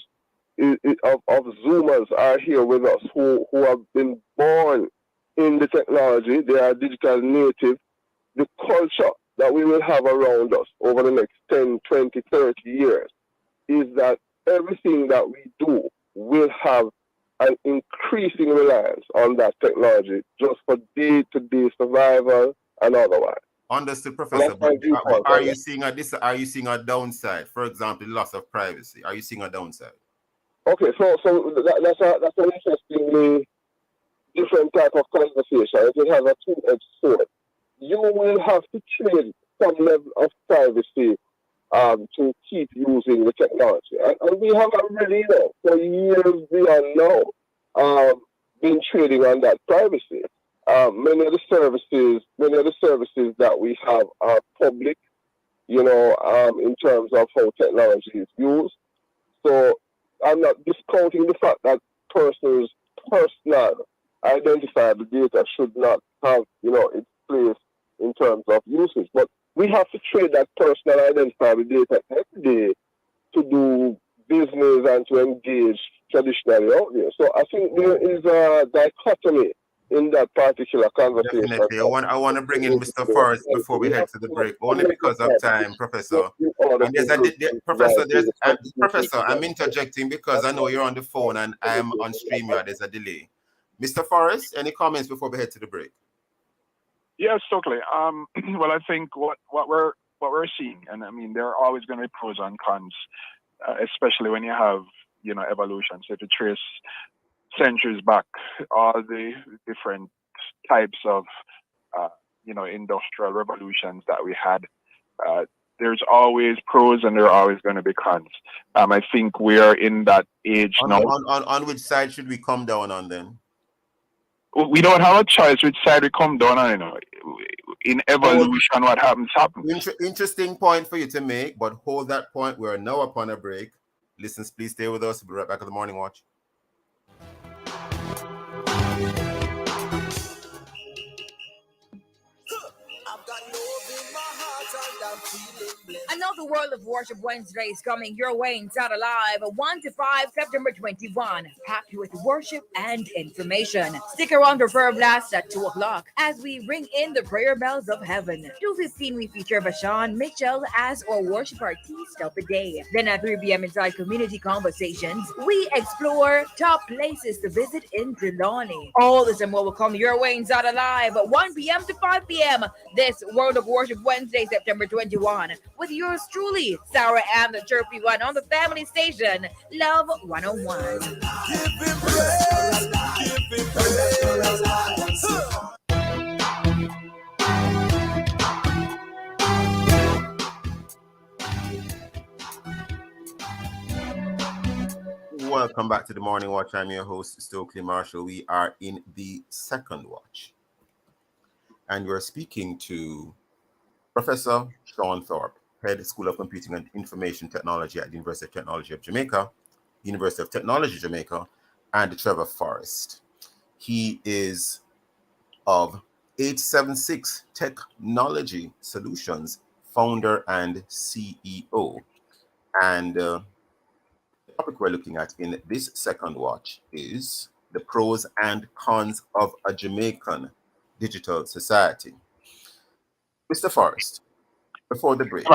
Zoomers are here with us who have been born in the technology, they are digital native. The culture that we will have around us over the next 10, 20, 30 years is that everything that we do will have an increasing reliance on that technology just for day-to-day survival and otherwise. Understood, Professor. But are you seeing a downside? For example, loss of privacy. Are you seeing a downside? Okay, so that's an interestingly different type of conversation. It has a two-edged sword. You will have to trade some level of privacy to keep using the technology. And we have already, for years beyond now, been trading on that privacy. Many of the services that we have are public, in terms of how technology is used. So I'm not discounting the fact that persons' personal identifiable data should not have, its place in terms of usage. But we have to trade that personal identifiable data every day to do business and to engage traditionally out there. So I think there is a dichotomy in that particular conversation. Definitely. I want to bring in Mr. Forrest before we head to the break, only because of time, Professor. And Professor, I'm interjecting because I know you're on the phone and I'm on StreamYard. There's a delay. Mr. Forrest, any comments before we head to the break? Yes, totally. Well, I think what we're seeing, and I mean, there are always going to be pros and cons, especially when you have evolution. So to trace centuries back, all the different types of industrial revolutions that we had. There's always pros and there are always going to be cons. I think we are in that age now. On which side should we come down on then? We don't have a choice which side we come down on. In evolution, what happens. Interesting point for you to make, but hold that point. We are now upon a break. Listeners, please stay with us. We'll be right back at the Morning Watch. Another World of Worship Wednesday is coming your way inside Alive, 1 to 5 September 21, packed with worship and information. Stick around for prayer blast at 2 o'clock as we ring in the prayer bells of heaven. 2:15 we feature Bashan Mitchell as our worship artist of the day. Then at 3 p.m. inside Community Conversations, we explore top places to visit in Trelawney. All this and more will come your way inside Alive, 1 p.m. to 5 p.m. This World of Worship Wednesday, September 21, with yours truly, Sarah and the Chirpy One on the family station, Love 101. Welcome back to the Morning Watch. I'm your host, Stokeley Marshall. We are in the second watch. And we're speaking to Professor Sean Thorpe, Head School of Computing and Information Technology at the University of Technology of Jamaica, University of Technology Jamaica, and Trevor Forrest. He is of 876 Technology Solutions, founder and CEO. And the topic we're looking at in this second watch is the pros and cons of a Jamaican digital society. Mr. Forrest, before the break,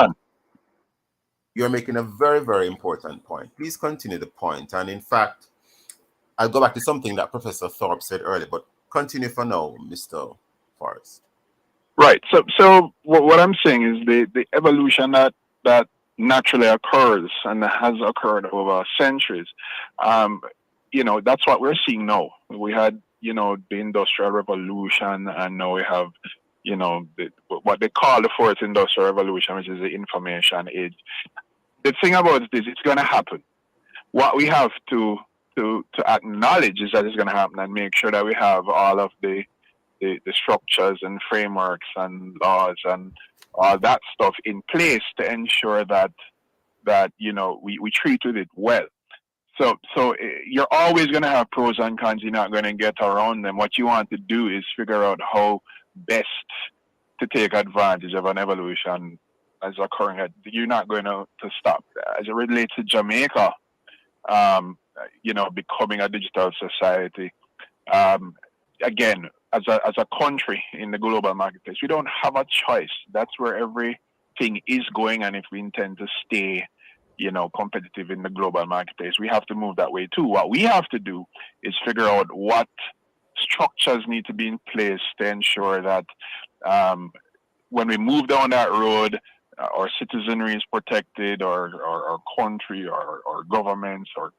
you're making a very, very important point. Please continue the point. And in fact, I'll go back to something that Professor Thorpe said earlier, but continue for now, Mr. Forrest. Right. So what I'm saying is the evolution that naturally occurs and has occurred over centuries. That's what we're seeing now. We had, the Industrial Revolution, and now we have, what they call the fourth Industrial Revolution, which is the information age. The thing about it is it's going to happen. What we have to acknowledge is that it's going to happen and make sure that we have all of the structures and frameworks and laws and all that stuff in place to ensure that we treat with it well. So you're always going to have pros and cons. You're not going to get around them. What you want to do is figure out how best to take advantage of an evolution as occurring. You're not going to stop. As it relates to Jamaica, becoming a digital society, again, as a country in the global marketplace, we don't have a choice. That's where everything is going. And if we intend to stay, competitive in the global marketplace, we have to move that way too. What we have to do is figure out what structures need to be in place to ensure that when we move down that road, our citizenry is protected, or our country, or governments, or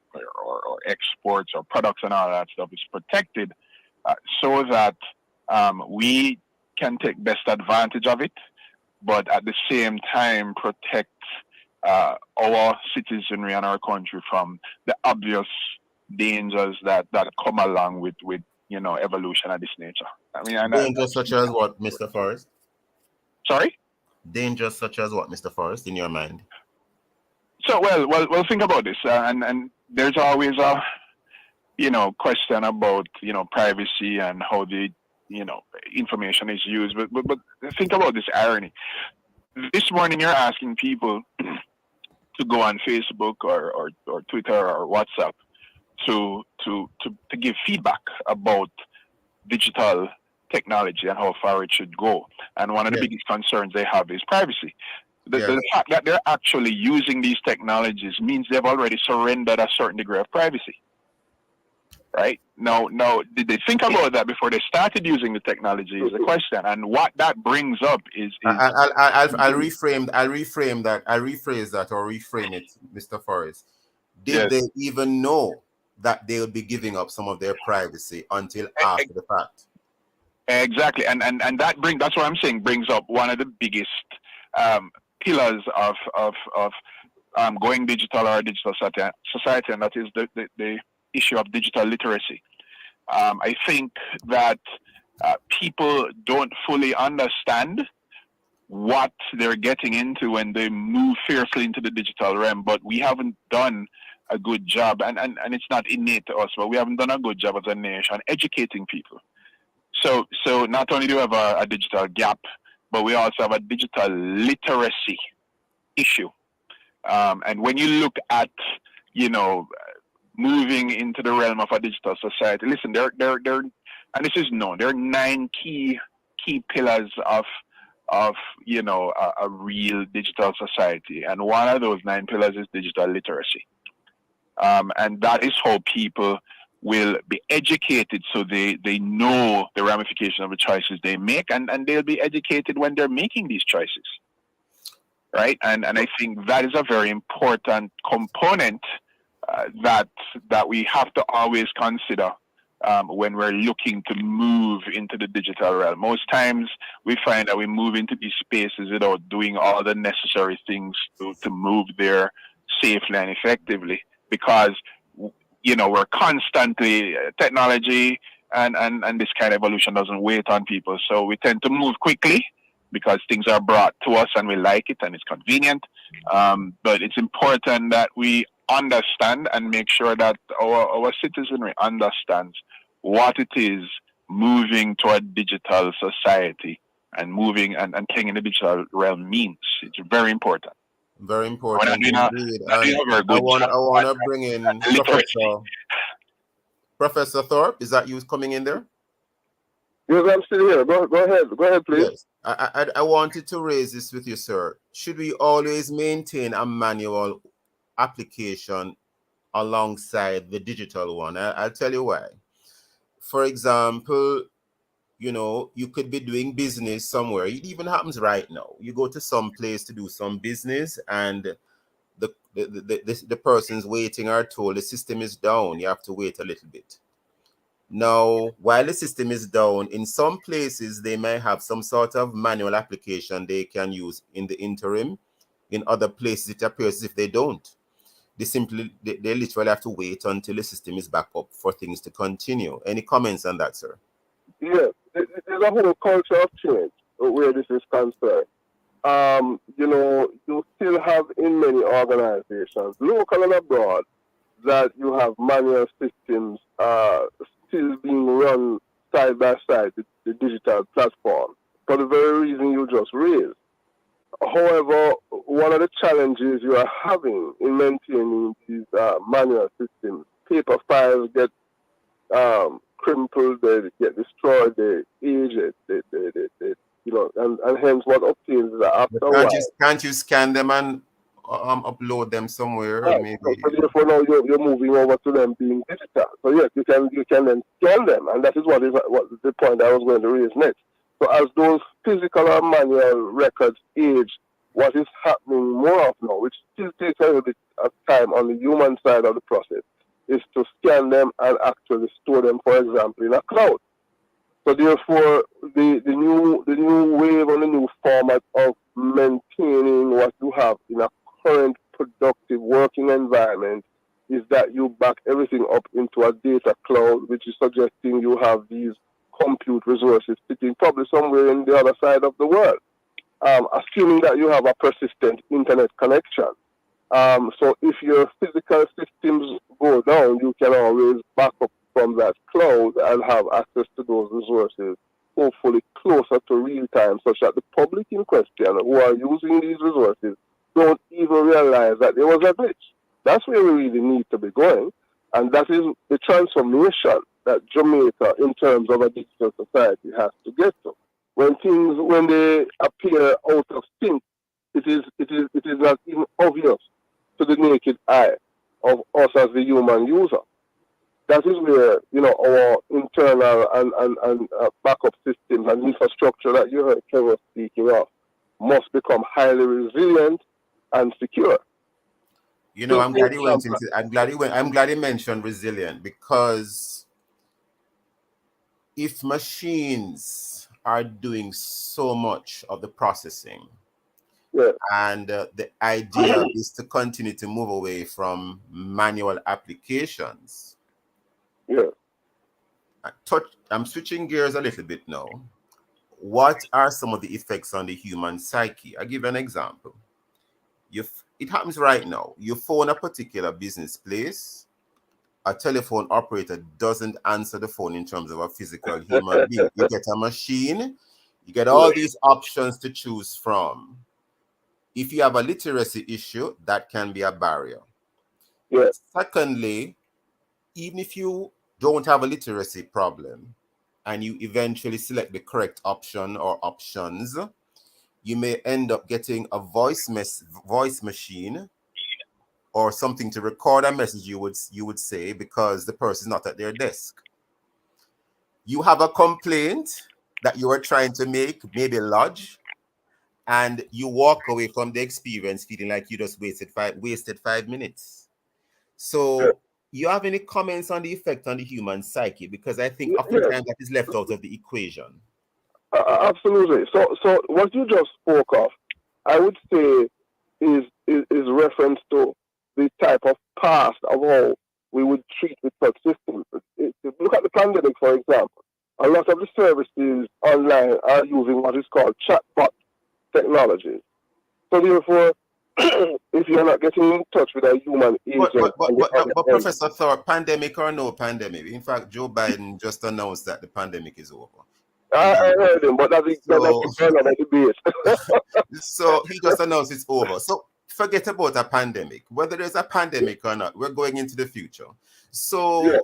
exports, or products, and all that stuff is protected, so that we can take best advantage of it, but at the same time protect our citizenry and our country from the obvious dangers that come along with evolution of this nature. Dangers such as what, Mr. Forrest? Sorry? Dangers such as what, Mr. Forrest, in your mind? So, well, think about this, and there's always a question about privacy and how the information is used. But think about this irony. This morning, you're asking people to go on Facebook or Twitter or WhatsApp to give feedback about digital technology and how far it should go. And one of the biggest concerns they have is privacy. The fact that they're actually using these technologies means they've already surrendered a certain degree of privacy. Right? Now, did they think about that before they started using the technology is the question. And what that brings up is I'll reframe that, or reframe it, Mr. Forrest. Did they even know that they would be giving up some of their privacy until after the fact? Exactly, and that's what I'm saying brings up one of the biggest pillars of going digital or a digital society, and that is the issue of digital literacy. I think that people don't fully understand what they're getting into when they move fiercely into the digital realm, but we haven't done a good job, and it's not innate to us, but we haven't done a good job as a nation educating people. So not only do we have a digital gap, but we also have a digital literacy issue. And when you look at, moving into the realm of a digital society, listen, there, and this is known, there are 9 key pillars of a real digital society, and one of those 9 pillars is digital literacy, and that is how people will be educated, so they know the ramification of the choices they make, and they'll be educated when they're making these choices, right? And I think that is a very important component that we have to always consider when we're looking to move into the digital realm. Most times we find that we move into these spaces without doing all the necessary things to move there safely and effectively, because we're constantly technology and this kind of evolution doesn't wait on people. So we tend to move quickly because things are brought to us and we like it and it's convenient. But it's important that we understand and make sure that our citizenry understands what it is moving to a digital society and moving and playing in the digital realm means. It's very important. Very important indeed. And I I want to bring in Professor Thorpe. Is that you coming in there? Yes, I'm still here. Go ahead, please. Yes. I wanted to raise this with you, sir. Should we always maintain a manual application alongside the digital one? I'll tell you why. For example, you could be doing business somewhere. It even happens right now. You go to some place to do some business, and the person's waiting or told the system is down. You have to wait a little bit. Now, while the system is down, in some places they may have some sort of manual application they can use in the interim. In other places, it appears as if they don't. They literally have to wait until the system is back up for things to continue. Any comments on that, sir? Yes, there's a whole culture of change where this is concerned. You still have in many organizations, local and abroad, that you have manual systems still being run side by side with the digital platform for the very reason you just raised. However, one of the challenges you are having in maintaining these manual systems, paper files get crumpled, they get destroyed, they age it, and hence what obtains is that after a while. Can't you scan them and upload them somewhere? Right. Maybe. So therefore now you're moving over to them being digital. So yes, you can then scan them, and that is what the point I was going to raise next. So as those physical or manual records age, what is happening more of now, which still takes a little bit of time on the human side of the process, is to scan them and actually store them, for example, in a cloud. So therefore, the new wave and the new format of maintaining what you have in a current productive working environment is that you back everything up into a data cloud, which is suggesting you have these compute resources sitting probably somewhere in the other side of the world, assuming that you have a persistent internet connection. So if your physical systems go down, you can always back up from that cloud and have access to those resources, hopefully closer to real time, such that the public in question who are using these resources don't even realize that there was a glitch. That's where we really need to be going. And that is the transformation that Jamaica, in terms of a digital society, has to get to. When they appear out of sync, it is not even obvious to the naked eye of us as the human user. That is where our internal and backup systems and infrastructure that you heard Kevin speaking of must become highly resilient and secure. I'm glad you went into. I'm glad you mentioned resilient, because if machines are doing so much of the processing, and the idea is to continue to move away from manual applications. I'm switching gears a little bit now. What are some of the effects on the human psyche? I'll give you an example. It happens right now. You phone a particular business place, a telephone operator doesn't answer the phone in terms of a physical human being. You get a machine, you get all these options to choose from. If you have a literacy issue, that can be a barrier. Secondly, even if you don't have a literacy problem and you eventually select the correct option or options, you may end up getting a voice machine or something to record a message you would say because the person is not at their desk. You have a complaint that you are trying to make, maybe lodge, and you walk away from the experience feeling like you just wasted 5 minutes. So you have any comments on the effect on the human psyche? Because I think oftentimes that is left out of the equation. Absolutely. So what you just spoke of, I would say, is reference to the type of past of how we would treat with such systems. Look at the pandemic, for example. A lot of the services online are using what is called chatbot technologies. So therefore, if you're not getting in touch with a human agent... But Professor Thorpe, pandemic or no pandemic, in fact, Joe Biden just announced that the pandemic is over. I heard him, but that's another debate. So he just announced it's over. So forget about a pandemic. Whether there's a pandemic or not, we're going into the future. So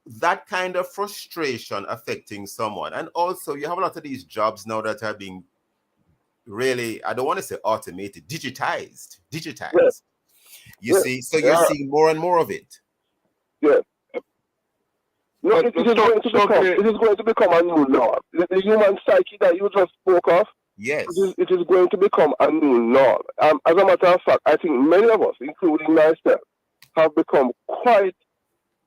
that kind of frustration affecting someone. And also you have a lot of these jobs now that are being really, I don't want to say automated, digitized. You see, so you're seeing more and more of it. No, it is going to become a new norm. The human psyche that you just spoke of, yes, it is going to become a new norm. As a matter of fact, I think many of us, including myself, have become quite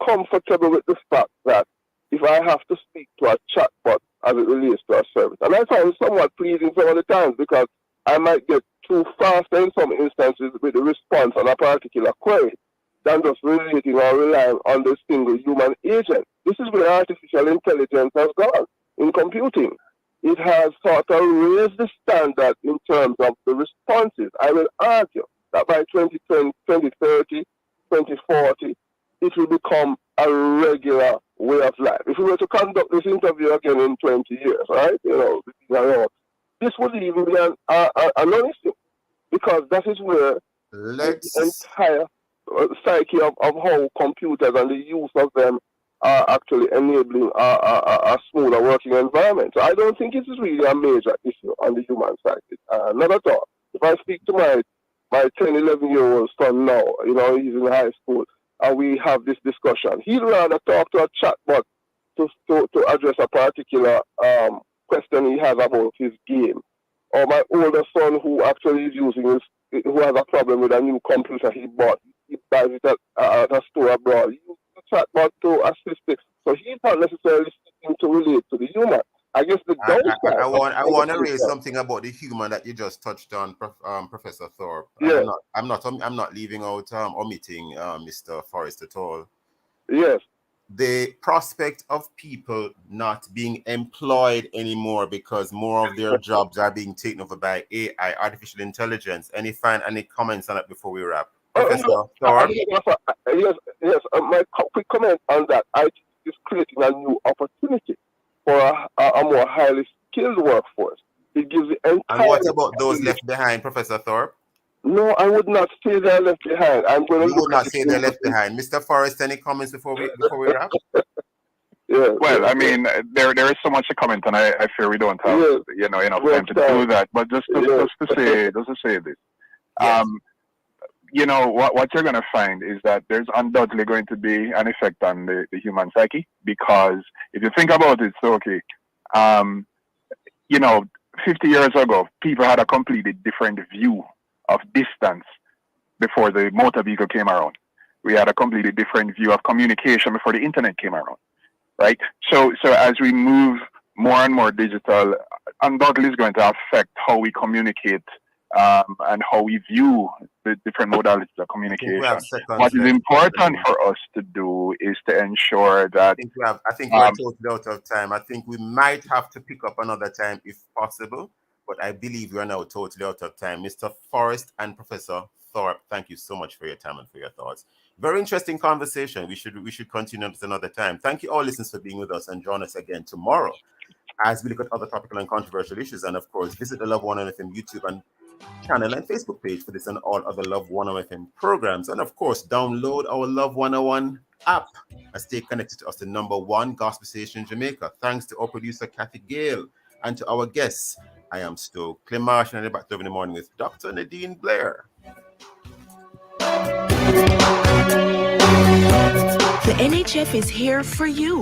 comfortable with the fact that if I have to speak to a chatbot as it relates to a service, and I find it somewhat pleasing some of the times because I might get too fast in some instances with the response on a particular query than just relating or relying on the single human agent. This is where artificial intelligence has gone in computing. It has sort of raised the standard in terms of the responses. I will argue that by 2020, 2030, 2040, it will become a regular way of life. If we were to conduct this interview again in 20 years, right, this would even be an issue, because that is where the entire psyche of how computers and the use of them are actually enabling a smoother working environment. So I don't think it is really a major issue on the human psyche. Not at all. If I speak to my 10, 11-year-old son now, he's in high school, and we have this discussion, he'd rather talk to a chatbot to address a particular question he has about his game. Or my older son, who actually is who has a problem with a new computer he bought. He buys it at a store abroad. He uses the chatbot to assist it. So he's not necessarily seeking to relate to the human. I guess the downside... I want to raise something about the human that you just touched on, Professor Thorpe. Yeah. I'm not leaving out, omitting Mr. Forrest at all. Yes. The prospect of people not being employed anymore because more of their jobs are being taken over by AI, artificial intelligence. Any comments on that before we wrap? Professor Thorpe? Yes. My quick comment on that. I think it's creating a new opportunity for a more highly skilled workforce. It gives the entire... And what about those left behind, Professor Thorpe? No, I would not say they're left behind. You would not say they're left behind. Mr. Forrest, any comments before we wrap? Well, I mean, there is so much to comment, and I fear we don't have enough time to do that. But just to say this, what you're going to find is that there's undoubtedly going to be an effect on the human psyche, because if you think about it, 50 years ago, people had a completely different view of distance before the motor vehicle came around. We had a completely different view of communication before the internet came around. right? So as we move more and more digital, undoubtedly is going to affect how we communicate and how we view the different modalities of communication. What is important for us to do is to ensure that I think we're totally out of time. I think we might have to pick up another time if possible, but I believe we are now totally out of time. Mr. Forrest and Professor Thorpe, thank you so much for your time and for your thoughts. Very interesting conversation. We should continue this another time. Thank you all listeners for being with us, and join us again tomorrow as we look at other topical and controversial issues. And of course, visit the Love 101 FM YouTube and channel and Facebook page for this and all other Love 101 FM programs. And of course, download our Love 101 app and stay connected to us, the #1 gospel station in Jamaica. Thanks to our producer Kathy Gale and to our guests. I am Stokeley Marsh, and I'll be back in the morning with Dr. Nadine Blair. The NHF is here for you.